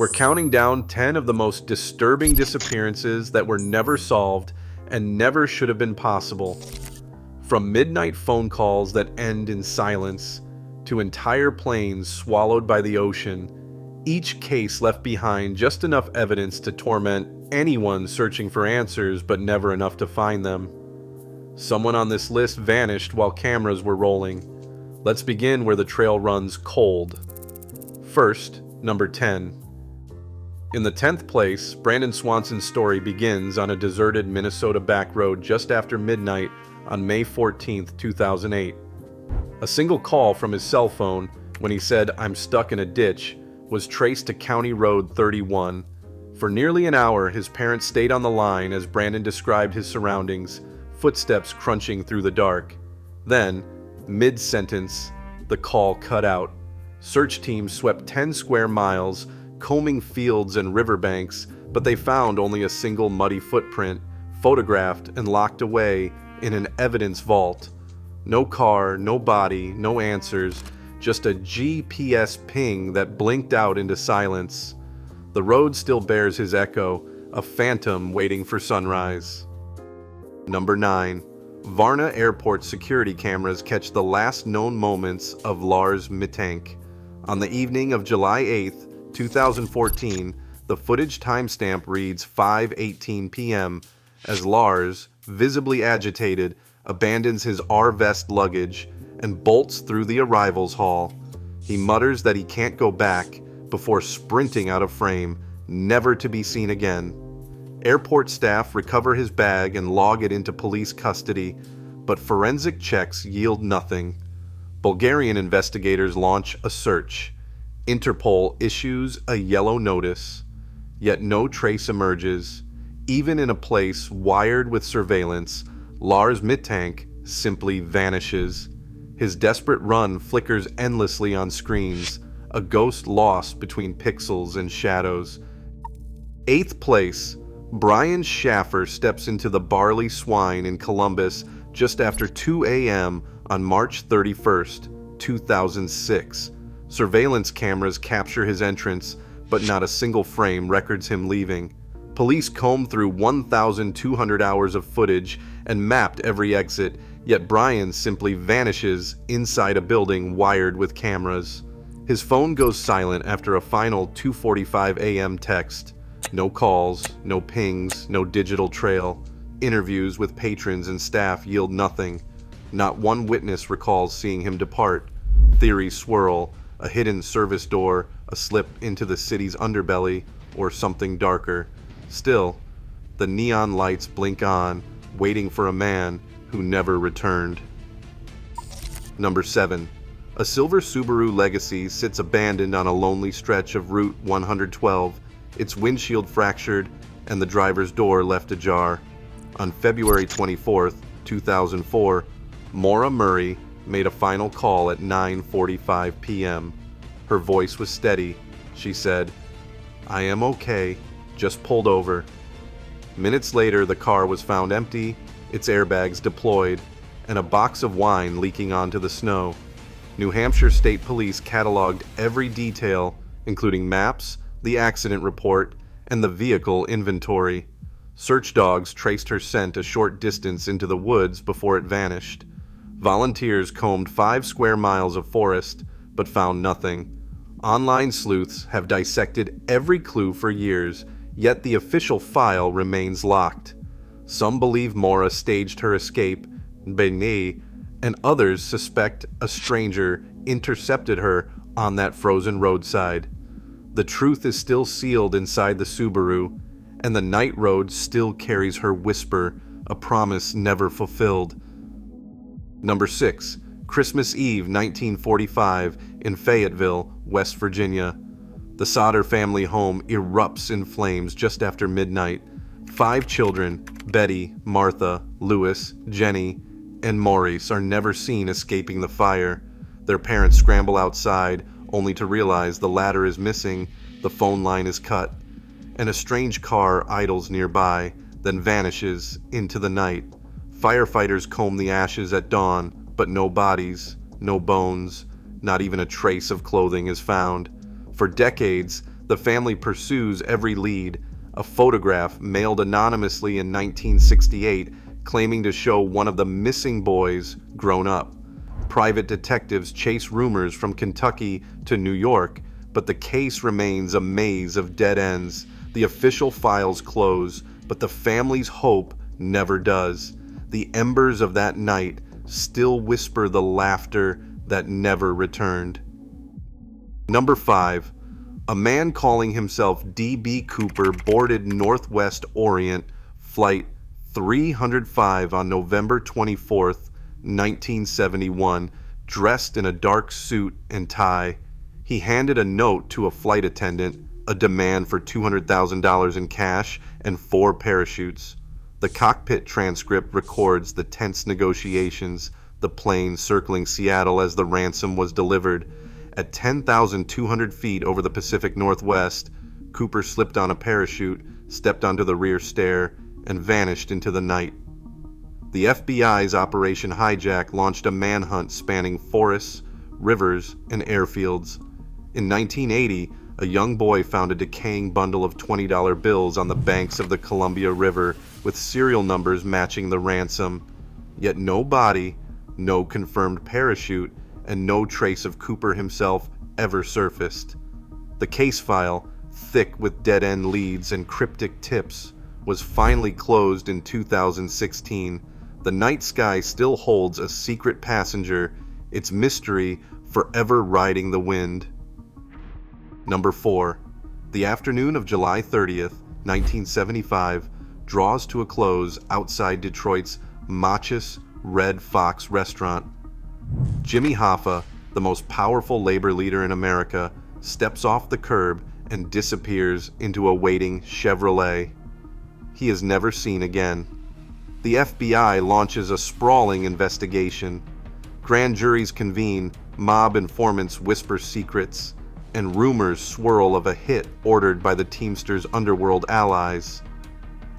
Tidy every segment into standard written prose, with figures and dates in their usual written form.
We're counting down 10 of the most disturbing disappearances that were never solved and never should have been possible. From midnight phone calls that end in silence to entire planes swallowed by the ocean, each case left behind just enough evidence to torment anyone searching for answers, but never enough to find them. Someone on this list vanished while cameras were rolling. Let's begin where the trail runs cold. First, number 10. In the 10th place, Brandon Swanson's story begins on a deserted Minnesota back road just after midnight on May 14, 2008. A single call from his cell phone when he said, "I'm stuck in a ditch," was traced to County Road 31. For nearly an hour, his parents stayed on the line as Brandon described his surroundings, footsteps crunching through the dark. Then, mid-sentence, the call cut out. Search teams swept 10 square miles, combing fields and riverbanks, but they found only a single muddy footprint, photographed and locked away in an evidence vault. No car, no body, no answers, just a GPS ping that blinked out into silence. The road still bears his echo, a phantom waiting for sunrise. Number 9. Varna Airport security cameras catch the last known moments of Lars Mittank. On the evening of July 8th, 2014, the footage timestamp reads 5:18 p.m. as Lars, visibly agitated, abandons his R-vest luggage and bolts through the arrivals hall. He mutters that he can't go back before sprinting out of frame, never to be seen again. Airport staff recover his bag and log it into police custody, but forensic checks yield nothing. Bulgarian investigators launch a search. Interpol issues a yellow notice, yet no trace emerges. Even in a place wired with surveillance, Lars Mittank simply vanishes. His desperate run flickers endlessly on screens, a ghost lost between pixels and shadows. 8th place, Brian Shaffer steps into the Barley Swine in Columbus just after 2 a.m. on March 31st, 2006. Surveillance cameras capture his entrance, but not a single frame records him leaving. Police combed through 1,200 hours of footage and mapped every exit, yet Brian simply vanishes inside a building wired with cameras. His phone goes silent after a final 2:45 a.m. text. No calls, no pings, no digital trail. Interviews with patrons and staff yield nothing. Not one witness recalls seeing him depart. Theories swirl. A hidden service door, a slip into the city's underbelly, or something darker. Still, the neon lights blink on, waiting for a man who never returned. Number 7. A silver Subaru Legacy sits abandoned on a lonely stretch of Route 112, its windshield fractured and the driver's door left ajar. On February 24, 2004, Maura Murray made a final call at 9:45 p.m. Her voice was steady. She said, "I am okay, just pulled over." Minutes later, the car was found empty, its airbags deployed, and a box of wine leaking onto the snow. New Hampshire State Police cataloged every detail, including maps, the accident report, and the vehicle inventory. Search dogs traced her scent a short distance into the woods before it vanished. Volunteers combed 5 square miles of forest, but found nothing. Online sleuths have dissected every clue for years, yet the official file remains locked. Some believe Maura staged her escape, and others suspect a stranger intercepted her on that frozen roadside. The truth is still sealed inside the Subaru, and the night road still carries her whisper, a promise never fulfilled. Number 6. Christmas Eve 1945 in Fayetteville, West Virginia. The Sodder family home erupts in flames just after midnight. 5 children, Betty, Martha, Louis, Jenny, and Maurice, are never seen escaping the fire. Their parents scramble outside, only to realize the ladder is missing, the phone line is cut, and a strange car idles nearby, then vanishes into the night. Firefighters comb the ashes at dawn, but no bodies, no bones, not even a trace of clothing is found. For decades, the The family pursues every lead. A photograph mailed anonymously in 1968 claiming to show one of the missing boys grown up. Private detectives chase rumors from Kentucky to New York, but the case remains a maze of dead ends. The official files close, but the family's hope never does. The embers of that night still whisper the laughter that never returned. Number 5. A man calling himself D.B. Cooper boarded Northwest Orient Flight 305 on November 24, 1971, dressed in a dark suit and tie. He handed a note to a flight attendant, a demand for $200,000 in cash and 4 parachutes. The cockpit transcript records the tense negotiations, the plane circling Seattle as the ransom was delivered. At 10,200 feet over the Pacific Northwest, Cooper slipped on a parachute, stepped onto the rear stair, and vanished into the night. The FBI's Operation Hijack launched a manhunt spanning forests, rivers, and airfields. In 1980, a young boy found a decaying bundle of $20 bills on the banks of the Columbia River with serial numbers matching the ransom. Yet no body, no confirmed parachute, and no trace of Cooper himself ever surfaced. The case file, thick with dead-end leads and cryptic tips, was finally closed in 2016. The night sky still holds a secret passenger, its mystery forever riding the wind. Number 4. The afternoon of July 30th, 1975, draws to a close outside Detroit's Machus Red Fox restaurant. Jimmy Hoffa, the most powerful labor leader in America, steps off the curb and disappears into a waiting Chevrolet. He is never seen again. The FBI launches a sprawling investigation. Grand juries convene, mob informants whisper secrets, and rumors swirl of a hit ordered by the Teamsters' underworld allies.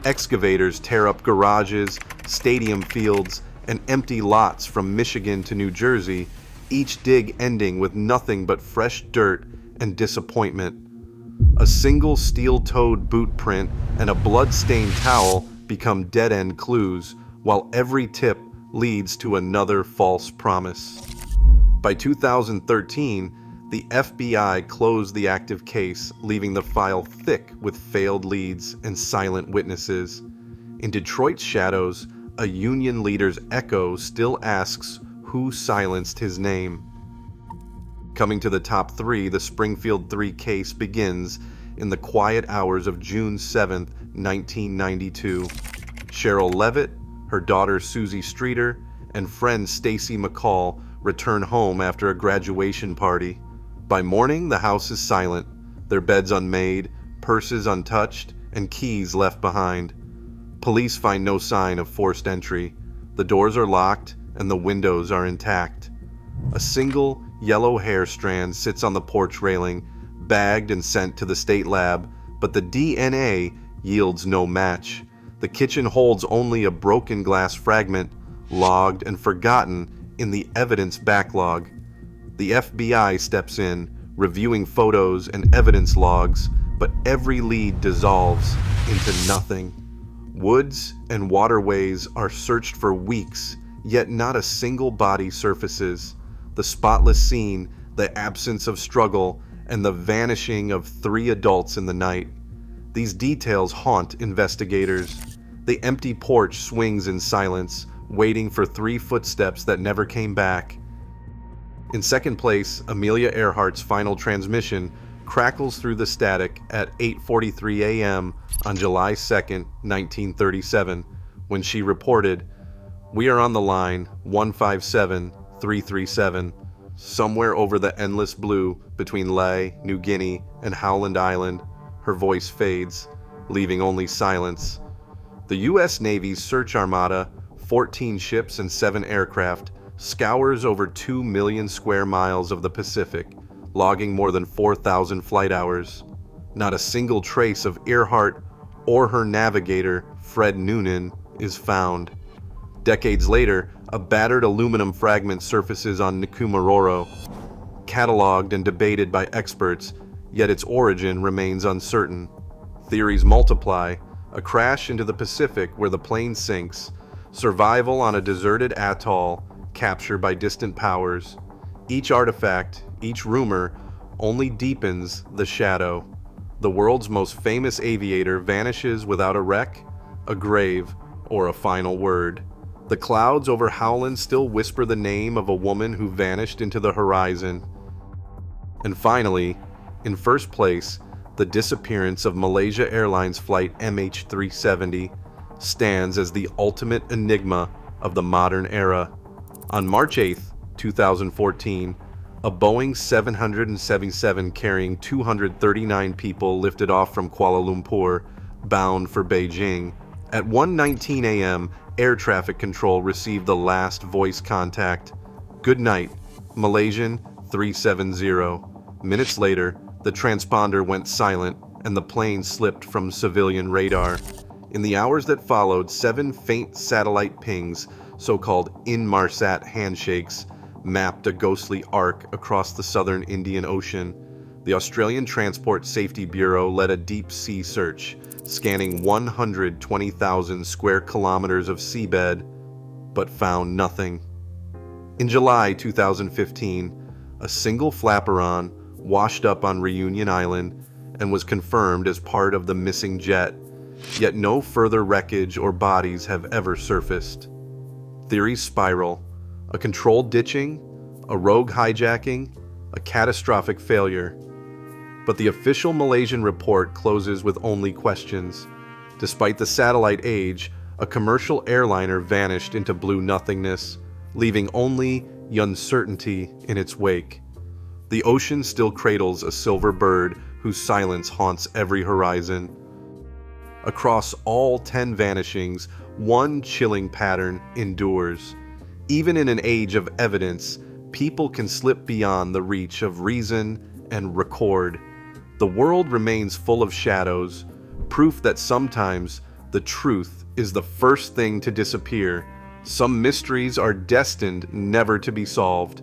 Excavators tear up garages, stadium fields, and empty lots from Michigan to New Jersey, each dig ending with nothing but fresh dirt and disappointment. A single steel-toed boot print and a blood-stained towel become dead-end clues, while every tip leads to another false promise. By 2013, the FBI closed the active case, leaving the file thick with failed leads and silent witnesses. In Detroit's shadows, a union leader's echo still asks who silenced his name. Coming to the top 3, the Springfield Three case begins in the quiet hours of June 7, 1992. Cheryl Levitt, her daughter Susie Streeter, and friend Stacy McCall return home after a graduation party. By morning, the house is silent, their beds unmade, purses untouched, and keys left behind. Police find no sign of forced entry. The doors are locked and the windows are intact. A single yellow hair strand sits on the porch railing, bagged and sent to the state lab, but the DNA yields no match. The kitchen holds only a broken glass fragment, logged and forgotten in the evidence backlog. The FBI steps in, reviewing photos and evidence logs, but every lead dissolves into nothing. Woods and waterways are searched for weeks, yet not a single body surfaces. The spotless scene, the absence of struggle, and the vanishing of 3 adults in the night. These details haunt investigators. The empty porch swings in silence, waiting for 3 footsteps that never came back. In second place, Amelia Earhart's final transmission crackles through the static at 8:43 a.m. on July 2, 1937, when she reported, "We are on the line 157337, somewhere over the endless blue between Lae, New Guinea, and Howland Island." Her voice fades, leaving only silence. The U.S. Navy's search armada, 14 ships and 7 aircraft, scours over 2 million square miles of the Pacific, logging more than 4,000 flight hours. Not a single trace of Earhart or her navigator, Fred Noonan, is found. Decades later, a battered aluminum fragment surfaces on Nikumaroro. Cataloged and debated by experts, yet its origin remains uncertain. Theories multiply: a crash into the Pacific where the plane sinks, survival on a deserted atoll, capture by distant powers. Each artifact, each rumor, only deepens the shadow. The world's most famous aviator vanishes without a wreck, a grave, or a final word. The clouds over Howland still whisper the name of a woman who vanished into the horizon. And finally, in first place, the disappearance of Malaysia Airlines flight MH370 stands as the ultimate enigma of the modern era. On March 8, 2014, a Boeing 777 carrying 239 people lifted off from Kuala Lumpur, bound for Beijing. At 1:19 a.m., air traffic control received the last voice contact. "Good night, Malaysian 370. Minutes later, the transponder went silent and the plane slipped from civilian radar. In the hours that followed, 7 faint satellite pings, so-called Inmarsat handshakes, mapped a ghostly arc across the southern Indian Ocean. The Australian Transport Safety Bureau led a deep-sea search, scanning 120,000 square kilometers of seabed, but found nothing. In July 2015, a single flaperon washed up on Reunion Island and was confirmed as part of the missing jet, yet no further wreckage or bodies have ever surfaced. Theories spiral: a controlled ditching, a rogue hijacking, a catastrophic failure. But the official Malaysian report closes with only questions. Despite the satellite age, a commercial airliner vanished into blue nothingness, leaving only uncertainty in its wake. The ocean still cradles a silver bird whose silence haunts every horizon. Across all 10 vanishings, one chilling pattern endures. Even in an age of evidence, people can slip beyond the reach of reason and record. The world remains full of shadows, proof that sometimes the truth is the first thing to disappear. Some mysteries are destined never to be solved.